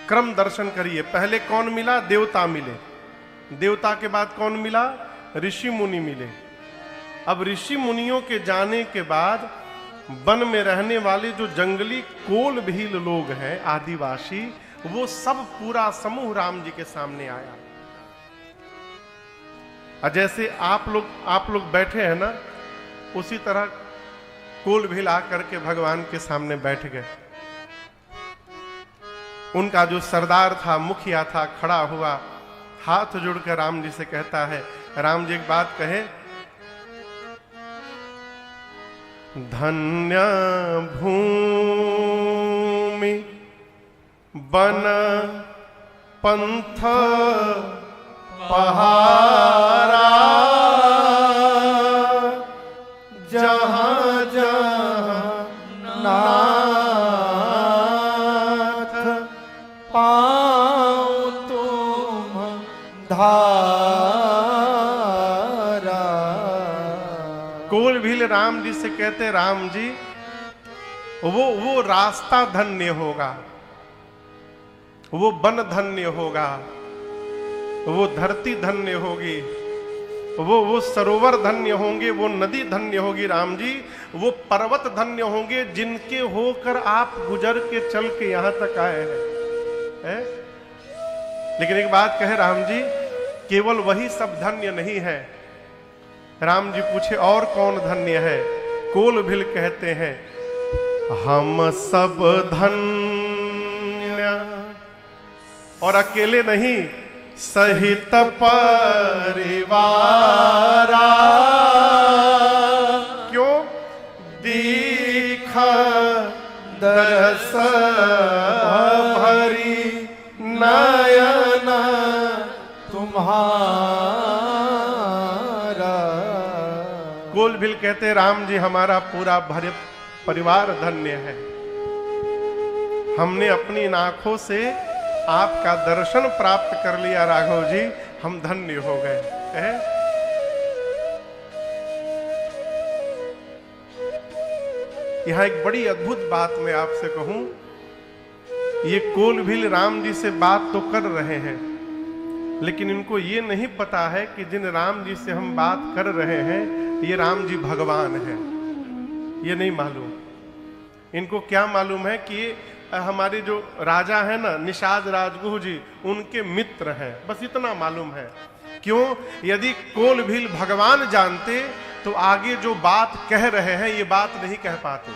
क्रम दर्शन करिए। पहले कौन मिला? देवता मिले। देवता के बाद कौन मिला? ऋषि मुनि मिले। अब ऋषि मुनियों के जाने के बाद वन में रहने वाले जो जंगली कोल भील लोग हैं, आदिवासी, वो सब पूरा समूह राम जी के सामने आया। और जैसे आप लोग बैठे हैं ना, उसी तरह कोल भील आकर के भगवान के सामने बैठ गए। उनका जो सरदार था, मुखिया था, खड़ा हुआ, हाथ जोड़कर राम जी से कहता है, राम जी एक बात कहे, धन्य भूमि वन पंथ पहारा, जहां जहां नाथ पाऊं तुम धारा। कोल भील राम जी से कहते, राम जी वो रास्ता धन्य होगा, वो वन धन्य होगा, वो धरती धन्य होगी, वो सरोवर धन्य होंगे, वो नदी धन्य होगी राम जी, वो पर्वत धन्य होंगे जिनके होकर आप गुजर के चल के यहां तक आए हैं। लेकिन एक बात कहे राम जी, केवल वही सब धन्य नहीं है। राम जी पूछे और कौन धन्य है? कोल भील कहते हैं, हम सब धन्य, और अकेले नहीं, सहित परिवारा, क्यों? दीखा दरस भरी नयन तुम्हारा। कोल भील कहते, राम जी हमारा पूरा भरे परिवार धन्य है। हमने अपनी आंखों से आपका दर्शन प्राप्त कर लिया राघव जी, हम धन्य हो गए हैं। यहां एक बड़ी अद्भुत बात मैं आपसे कहूं, ये कोल भील राम जी से बात तो कर रहे हैं, लेकिन इनको ये नहीं पता है कि जिन राम जी से हम बात कर रहे हैं, ये राम जी भगवान हैं। ये नहीं मालूम। इनको क्या मालूम है कि हमारे जो राजा है ना, निषाद राजगुह जी, उनके मित्र हैं, बस इतना मालूम है। क्यों? यदि कोल भील भगवान जानते तो आगे जो बात कह रहे हैं ये बात नहीं कह पाते।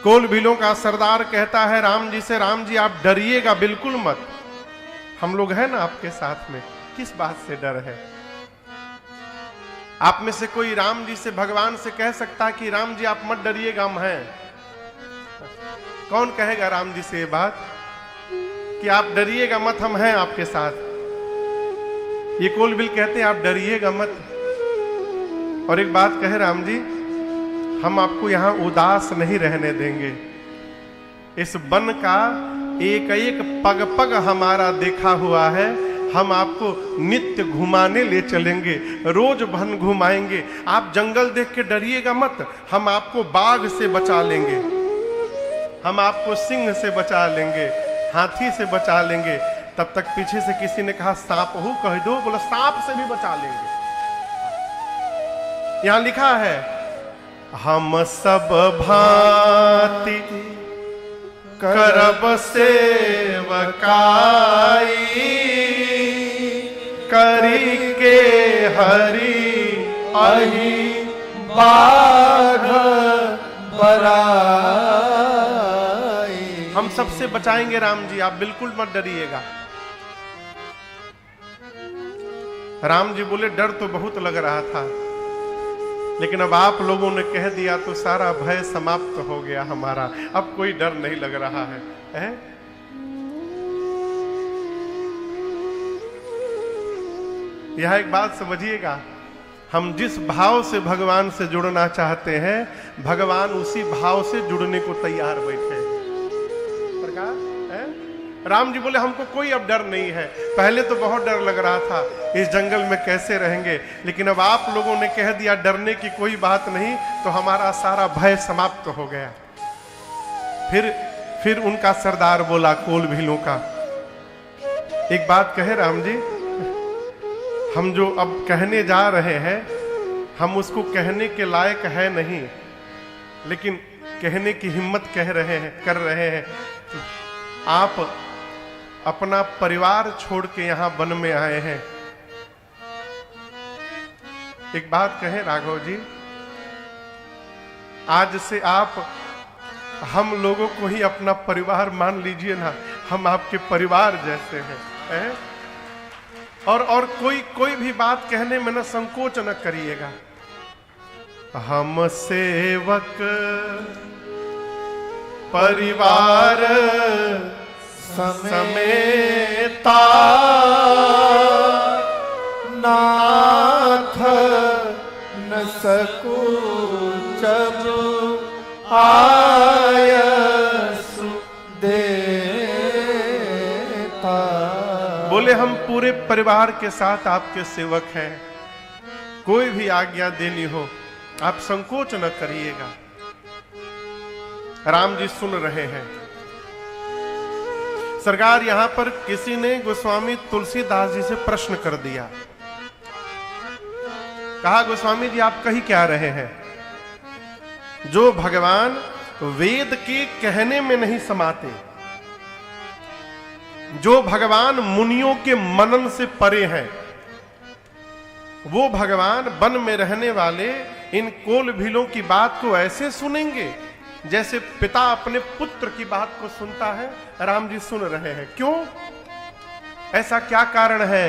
कोल भीलों का सरदार कहता है राम जी से, राम जी आप डरिएगा बिल्कुल मत, हम लोग हैं ना आपके साथ में, किस बात से डर है? आप में से कोई राम जी से, भगवान से कह सकता कि राम जी आप मत डरिएगा, हम हैं? कौन कहेगा राम जी से ये बात कि आप डरिएगा मत, हम हैं आपके साथ? ये कोल भील कहते हैं आप डरिएगा मत। और एक बात कहे राम जी, हम आपको यहां उदास नहीं रहने देंगे। इस वन का एक एक पग पग हमारा देखा हुआ है, हम आपको नित्य घुमाने ले चलेंगे, रोज वन घुमाएंगे। आप जंगल देख के डरिएगा मत, हम आपको बाघ से बचा लेंगे, हम आपको सिंह से बचा लेंगे, हाथी से बचा लेंगे। तब तक पीछे से किसी ने कहा सांप हो कह दो, बोला सांप से भी बचा लेंगे। यहां लिखा है, हम सब भांति करब सेवकाई, करी के हरि अहि बाघ बराई। हम सबसे बचाएंगे राम जी, आप बिल्कुल मत डरिएगा। राम जी बोले डर तो बहुत लग रहा था, लेकिन अब आप लोगों ने कह दिया तो सारा भय समाप्त हो गया हमारा, अब कोई डर नहीं लग रहा है, यह एक बात समझिएगा, हम जिस भाव से भगवान से जुड़ना चाहते हैं, भगवान उसी भाव से जुड़ने को तैयार बैठे हैं। राम जी बोले हमको कोई अब डर नहीं है, पहले तो बहुत डर लग रहा था इस जंगल में कैसे रहेंगे, लेकिन अब आप लोगों ने कह दिया डरने की कोई बात नहीं, तो हमारा सारा भय समाप्त हो गया। फिर उनका सरदार बोला कोल भीलों का, एक बात कहे राम जी, हम जो अब कहने जा रहे हैं हम उसको कहने के लायक है नहीं, लेकिन कहने की हिम्मत कर रहे हैं। आप अपना परिवार छोड़ के यहां वन में आए हैं। एक बात कहें राघव जी, आज से आप हम लोगों को ही अपना परिवार मान लीजिए ना, हम आपके परिवार जैसे हैं। और कोई भी बात कहने में ना संकोच न करिएगा। हम सेवक परिवार समेता नाथ न सकू जब आयसु देता। बोले हम पूरे परिवार के साथ आपके सेवक हैं, कोई भी आज्ञा देनी हो आप संकोच न करिएगा। राम जी सुन रहे हैं। सरकार यहां पर किसी ने गोस्वामी तुलसीदास जी से प्रश्न कर दिया, कहा गोस्वामी जी आप कही क्या रहे हैं? जो भगवान वेद के कहने में नहीं समाते, जो भगवान मुनियों के मनन से परे हैं, वो भगवान वन में रहने वाले इन कोल भीलों की बात को ऐसे सुनेंगे जैसे पिता अपने पुत्र की बात को सुनता है। राम जी सुन रहे हैं। क्यों? ऐसा क्या कारण है?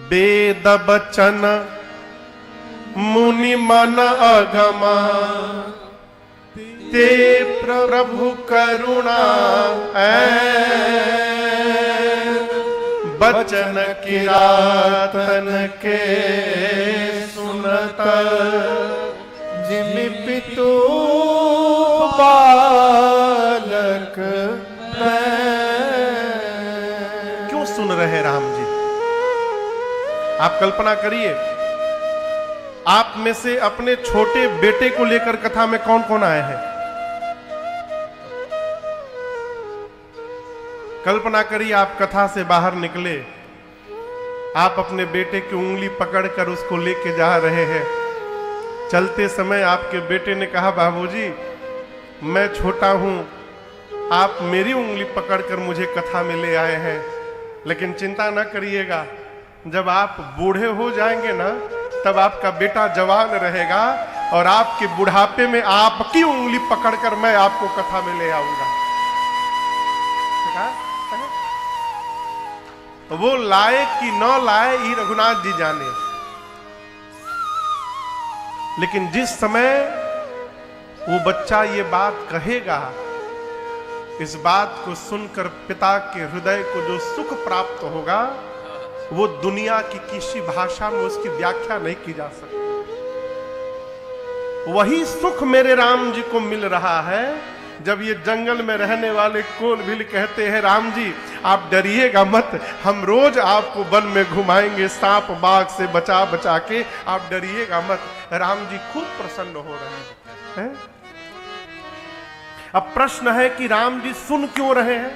वेद बचन मुनि मन अगमा ते प्रभु करुणा बचन किरातन के सुनत जिमि पितु बालक। क्यों सुन रहे राम जी? आप कल्पना करिए, आप में से अपने छोटे बेटे को लेकर कथा में कौन कौन आए हैं? कल्पना करिए आप कथा से बाहर निकले, आप अपने बेटे की उंगली पकड़कर उसको लेके जा रहे हैं। चलते समय आपके बेटे ने कहा बाबूजी मैं छोटा हूं, आप मेरी उंगली पकड़कर मुझे कथा में ले आए हैं, लेकिन चिंता ना करिएगा, जब आप बूढ़े हो जाएंगे ना तब आपका बेटा जवान रहेगा और आपके बुढ़ापे में आपकी उंगली पकड़कर मैं आपको कथा में ले आऊंगा। वो लाए कि न लाए ये रघुनाथ जी जाने, लेकिन जिस समय वो बच्चा ये बात कहेगा, इस बात को सुनकर पिता के हृदय को जो सुख प्राप्त होगा वो दुनिया की किसी भाषा में उसकी व्याख्या नहीं की जा सकती। वही सुख मेरे राम जी को मिल रहा है जब ये जंगल में रहने वाले कोल भील कहते हैं राम जी आप डरिएगा मत, हम रोज आपको वन में घुमाएंगे सांप बाघ से बचा बचा के, आप डरिएगा मत। राम जी खूब प्रसन्न हो रहे हैं। अब प्रश्न है कि राम जी सुन क्यों रहे हैं?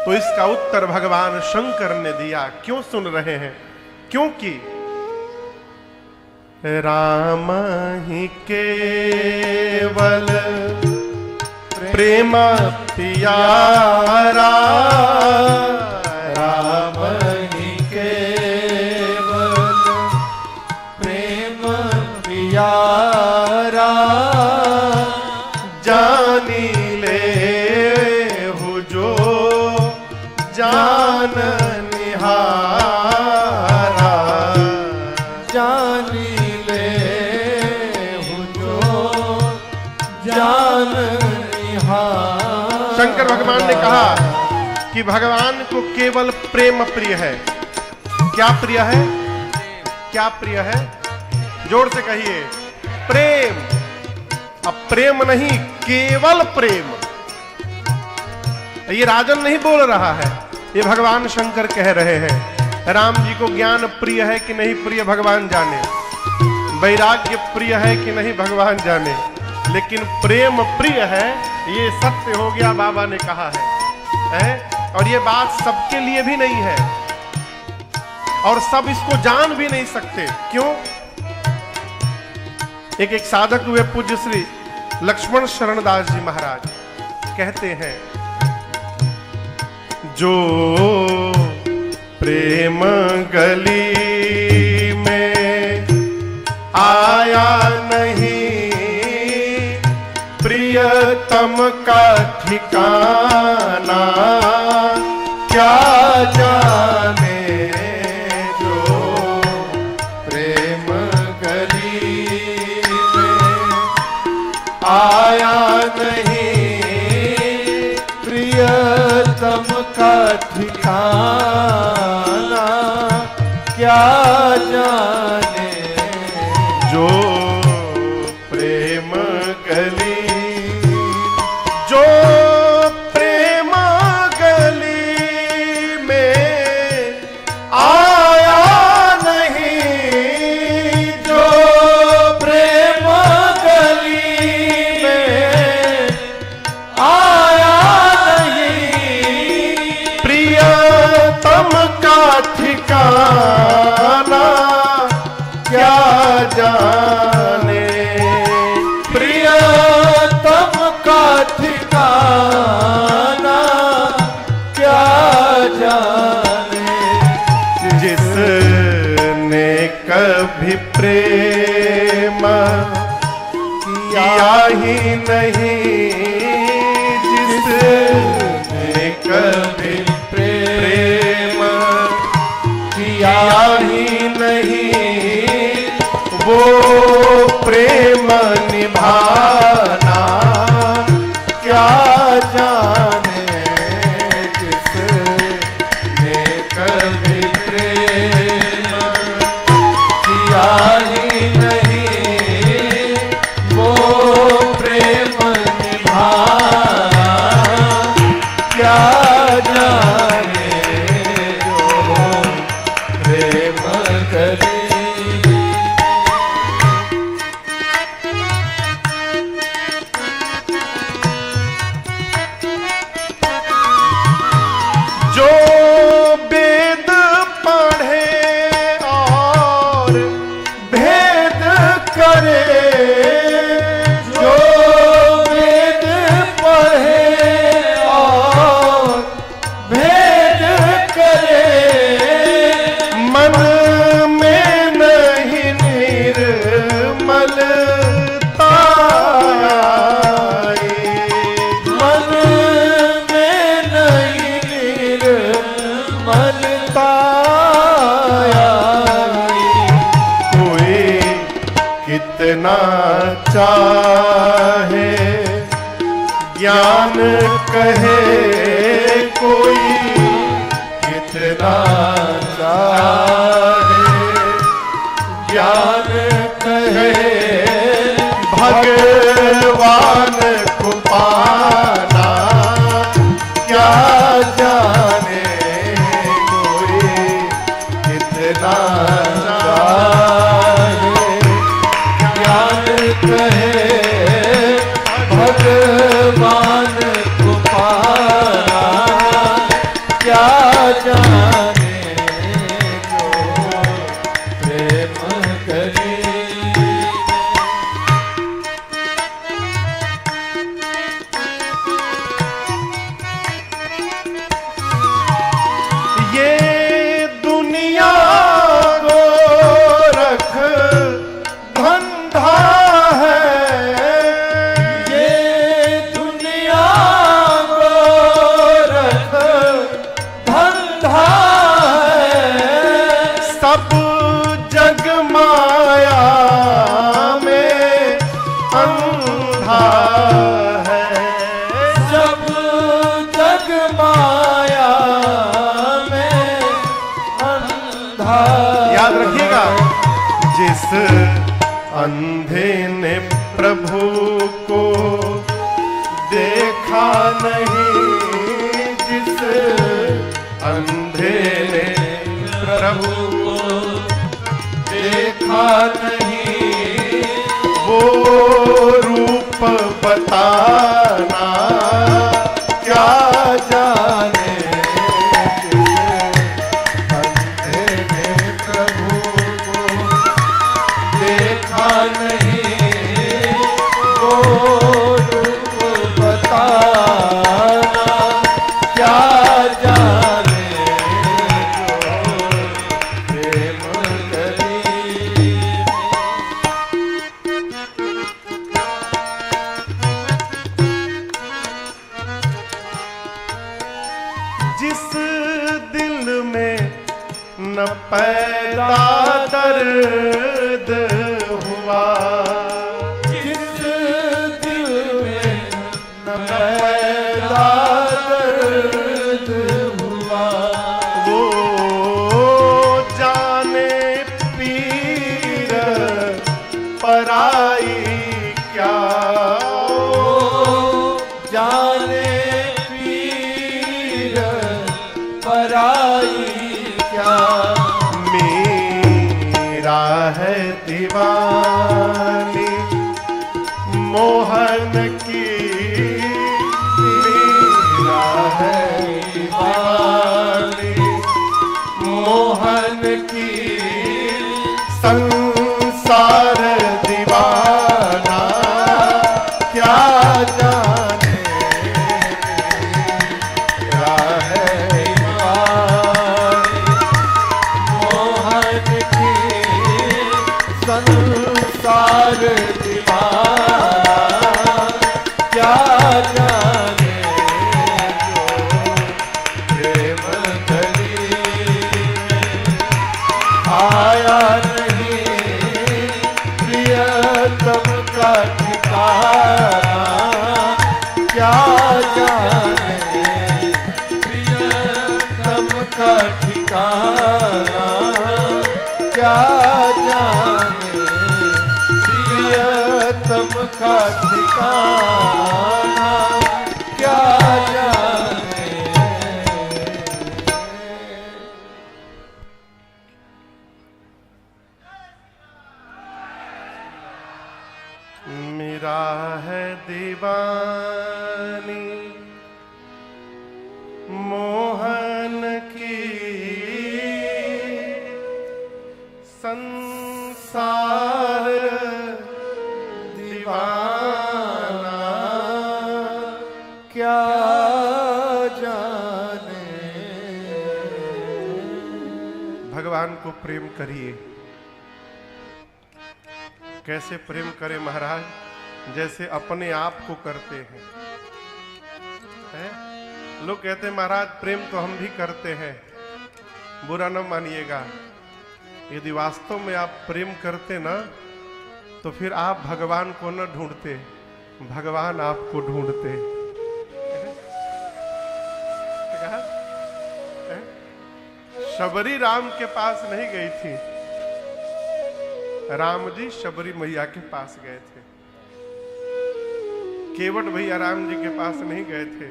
तो इसका उत्तर भगवान शंकर ने दिया। क्यों सुन रहे हैं? क्योंकि राम ही केवल प्रेम प्यारा, राम ही केवल प्रेम प्यारा, जानी ले हो जो जान निहारा, जानी ले हो जो जान निहारा। शंकर भगवान ने कहा कि भगवान को केवल प्रेम प्रिय है। क्या प्रिय है? क्या प्रिय है? जोर से कहिए, प्रेम। अब प्रेम नहीं, केवल प्रेम। ये राजन नहीं बोल रहा है, ये भगवान शंकर कह रहे हैं। राम जी को ज्ञान प्रिय है कि नहीं प्रिय भगवान जाने, वैराग्य प्रिय है कि नहीं भगवान जाने, लेकिन प्रेम प्रिय है, ये सत्य हो गया, बाबा ने कहा है? और ये बात सबके लिए भी नहीं है और सब इसको जान भी नहीं सकते। क्यों? एक साधक हुए पूज्य श्री लक्ष्मण शरण दास जी महाराज कहते हैं, जो प्रेम गली में आया नहीं, प्रियतम का ठिकाना क्या जाने। जो प्रेम गली में आया नहीं, प्रियतम का ठिकाना क्या जाने। जो प्रेम गली, जो प्रेम गली में आया नहीं, जो प्रेम गली में आया नहीं, प्रियतम का ठिकाना क्या जाने। प्रियतम का ठिकाना क्या जाने। जिसने कभी प्रेम किया ही नहीं, जिसने कभी प्रेम किया ही नहीं, वो प्रेम निभाना क्या जाने। जिसने कभी प्रेम किया ही नहीं, वो प्रेम निभाना क्या जाने। जो प्रेम करे चाहे ज्ञान कहे कोई, कितना चाहे ज्ञान कहे, भगवान को पाना क्या जाने। कोई कितना कहे, भगवान को पाना क्या जाने। जो प्रेम करे ये दुनिया को रख धंधा है, ये दुनिया को रख धंधा है। सब जग माया में अंधा है, सब जग माया में अंधा। याद रखिएगा, जिस अंधे ने प्रभु को देखा नहीं, जिस अंधे ने प्रभु को देखा नहीं, वो रूप बताना, क्या जाने अंधे ने प्रभु को देखा नहीं, वो रूप बताना, क्या जाने जो प्रेम करी। जिस दिल में न पैदा दर्द हुआ, जिस दिल में न पैदा दर्द हुआ, वो जाने पीर पराई क्या, जाने पराई क्या। मेरा है दीवानी मोहन की, मेरा है दीवानी मोहन की, संसार दीवाना, क्या जाने संसार दीवाना, क्या जाने जो प्रेम गली आया नहीं, प्रियतम का ठिकाना, क्या जाने प्रियतम का ठिकाना, क्या जाने प्रियतम का ठिकाना, क्या जाने। मेरा है दीवानी मोहन की, संसार दीवाना, क्या जाने। भगवान को प्रेम करिए। कैसे प्रेम करें महाराज? जैसे अपने आप को करते हैं, है? लोग कहते हैं महाराज प्रेम तो हम भी करते हैं, बुरा न मानिएगा। यदि वास्तव में आप प्रेम करते ना, तो फिर आप भगवान को न ढूंढते, भगवान आपको ढूंढते। शबरी राम के पास नहीं गई थी, राम जी शबरी मैया के पास गए थे। केवट भैया राम जी के पास नहीं गए थे,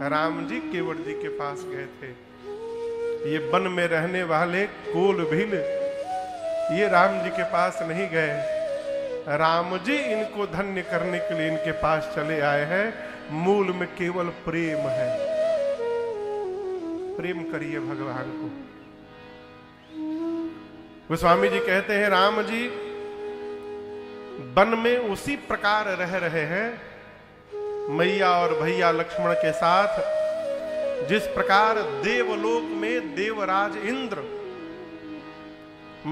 राम जी केवट जी के पास गए थे। ये वन में रहने वाले कोल भील ये राम जी के पास नहीं गए, राम जी इनको धन्य करने के लिए इनके पास चले आए हैं। मूल में केवल प्रेम है। प्रेम करिए भगवान को। गोस्वामी जी कहते हैं राम जी वन में उसी प्रकार रह रहे हैं मैया और भैया लक्ष्मण के साथ, जिस प्रकार देवलोक में देवराज इंद्र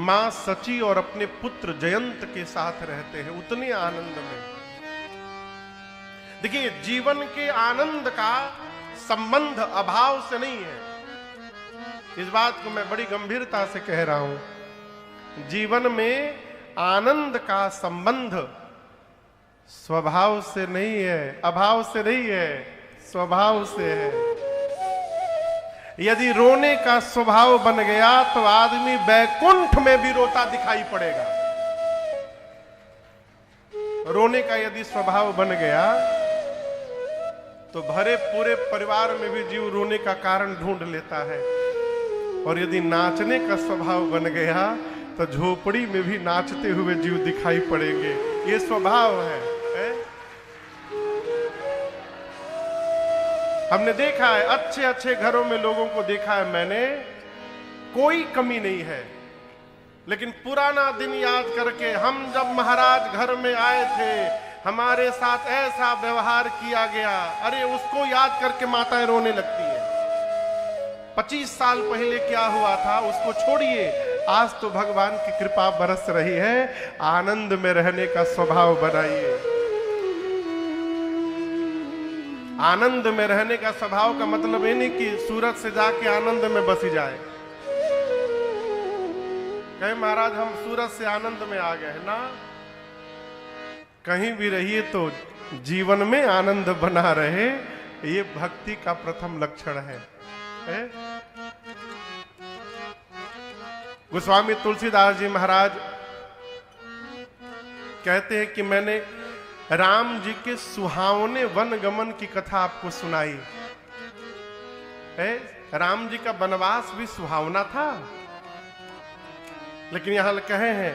मां सची और अपने पुत्र जयंत के साथ रहते हैं, उतने आनंद में। देखिए जीवन के आनंद का संबंध अभाव से नहीं है। इस बात को मैं बड़ी गंभीरता से कह रहा हूं। जीवन में आनंद का संबंध स्वभाव से नहीं है, अभाव से नहीं है, स्वभाव से है। यदि रोने का स्वभाव बन गया तो आदमी बैकुंठ में भी रोता दिखाई पड़ेगा। रोने का यदि स्वभाव बन गया तो भरे पूरे परिवार में भी जीव रोने का कारण ढूंढ लेता है, और यदि नाचने का स्वभाव बन गया तो झोपड़ी में भी नाचते हुए जीव दिखाई पड़ेंगे। ये स्वभाव है? हमने देखा है अच्छे अच्छे घरों में लोगों को देखा है मैंने, कोई कमी नहीं है, लेकिन पुराना दिन याद करके हम जब महाराज घर में आए थे हमारे साथ ऐसा व्यवहार किया गया, अरे उसको याद करके माताएं रोने लगती है। 25 साल पहले क्या हुआ था उसको छोड़िए, आज तो भगवान की कृपा बरस रही है। आनंद में रहने का स्वभाव बनाइए। आनंद में रहने का स्वभाव का मतलब ये नहीं कि सूरत से जाके आनंद में बस ही जाए। कहे महाराज हम सूरत से आनंद में आ गए ना, कहीं भी रहिए तो जीवन में आनंद बना रहे, ये भक्ति का प्रथम लक्षण है। गोस्वामी तुलसीदास जी महाराज कहते हैं कि मैंने राम जी के सुहावने वन गमन की कथा आपको सुनाई है। राम जी का वनवास भी सुहावना था, लेकिन यहां कहे हैं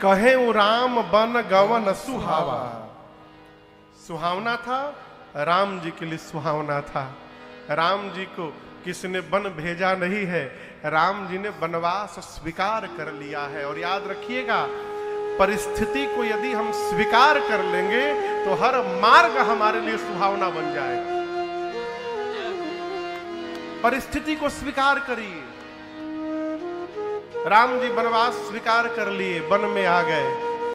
कहे राम बन गवन सुहावा। सुहावना था, राम जी के लिए सुहावना था। राम जी को किसने वन भेजा नहीं है, राम जी ने वनवास स्वीकार कर लिया है। और याद रखिएगा, परिस्थिति को यदि हम स्वीकार कर लेंगे तो हर मार्ग हमारे लिए सुहावना बन जाएगा। परिस्थिति को स्वीकार करिए। राम जी वनवास स्वीकार कर लिए, वन में आ गए।